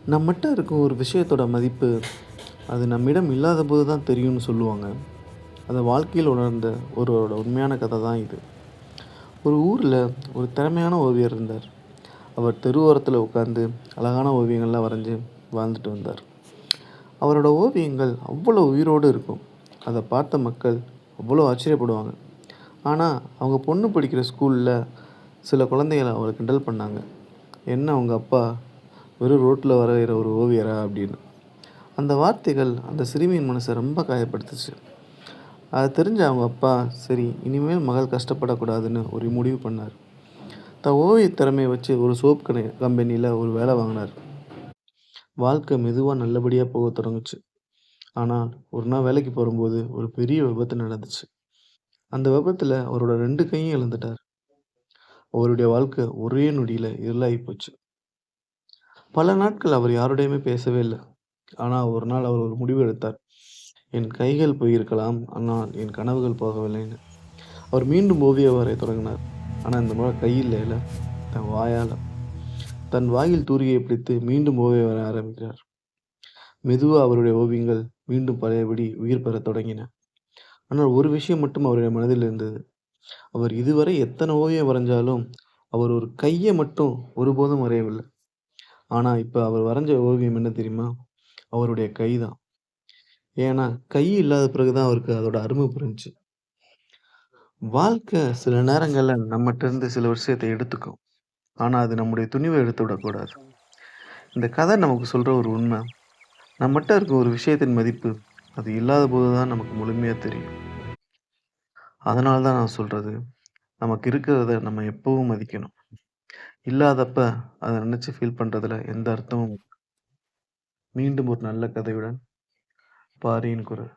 நம்மட்ட இருக்கும் ஒரு விஷயத்தோட மதிப்பு, அது நம்மிடம் இல்லாதபோது தான் தெரியும்னு சொல்லுவாங்க. அத வாழ்க்கையில் உணர்ந்த ஒருவரோட உண்மையான கதை தான் இது. ஒரு ஊர்ல ஒரு திறமையான ஓவியர் இருந்தார். அவர் தெரு ஓரத்துல உட்கார்ந்து அழகான ஓவியங்கள்லாம் வரைஞ்சு வாழ்ந்துட்டு வந்தார். அவரோட ஓவியங்கள் அவ்வளோ உயிரோடு இருக்கும். அத பார்த்த மக்கள் அவ்வளோ ஆச்சரியப்படுவாங்க. ஆனா, அவங்க பொண்ணு படிக்கிற ஸ்கூல்ல சில குழந்தைகள் அவர கிண்டல் பண்ணாங்க. "என்ன உங்க அப்பா வெறும் ரோட்ல வரையிற ஒரு ஓவியரா?" அப்படின்னு. அந்த வார்த்தைகள் அந்த சிறுமியின் மனச ரொம்ப காயப்படுத்துச்சு. அது தெரிஞ்ச அவங்க அப்பா, சரி இனிமேல் மகள் கஷ்டப்படக்கூடாதுன்னு ஒரு முடிவு பண்ணாரு. தன் ஓவிய திறமைய வச்சு ஒரு சோப் கம்பெனியில ஒரு வேலை வாங்குனாரு. வாழ்க்கை மெதுவா நல்லபடியா போகத் தொடங்குச்சு. ஆனால் ஒரு நாள் வேலைக்கு போகும்போது ஒரு பெரிய விபத்து நடந்துச்சு. அந்த விபத்துல அவரோட 2 கையும் இழந்துட்டார். அவருடைய வாழ்க்கை ஒரே நொடியில இருளாகி போச்சு. பல நாட்கள் அவர் யாரோடையுமே பேசவே இல்ல. ஆனா ஒரு நாள் அவர் ஒரு முடிவு எடுத்தார். என் கைகள் போயிருக்கலாம், ஆனால் என் கனவுகள் போகவில்லைன்னு. அவர் மீண்டும் ஓவியம் வரையத் தொடங்கினார். ஆனா இந்த முறை கையில்ல, தன் வாயால. தன் வாயில் தூரிகையை பிடித்து மீண்டும் ஓவியம் வரைய ஆரம்பிக்கிறார். மெதுவா அவருடைய ஓவியங்கள் மீண்டும் பழையபடி உயிர் பெறத் தொடங்கின. ஆனால் ஒரு விஷயம் மட்டும் அவருடைய மனதில் இருந்தது. அவர் இதுவரை எத்தனை ஓவியம் வரைஞ்சாலும், அவர் ஒரு கைய மட்டும் ஒருபோதும் வரையவில்லை. ஆனா இப்ப அவர் வரைஞ்ச ஓவியம் என்ன தெரியுமா? அவருடைய கை தான். ஏன்னா, கை இல்லாத பிறகு தான் அவருக்கு அதோட அருமை புரிஞ்சுச்சு. வாழ்க்கை சில நேரங்கள்ல நம்மட்ட இருந்து சில விஷயத்த எடுத்துக்கும். ஆனா, அது நம்முடைய துணிவ எடுத்து விடக்கூடாது. இந்த கதை நமக்கு சொல்ற ஒரு உண்மை. நம்மட்ட இருக்க ஒரு விஷயத்தின் மதிப்பு, அது இல்லாதபோது தான் நமக்கு முழுமையா தெரியும். அதனால தான் நான் சொல்றது, நமக்கு இருக்கிறத நம்ம எப்பவும் மதிக்கணும். இல்லாதப்ப அத நினைச்சு ஃபீல் பண்றதுல எந்த அர்த்தமும். மீண்டும் ஒரு நல்ல கதையுடன் பாரியின் குரல்.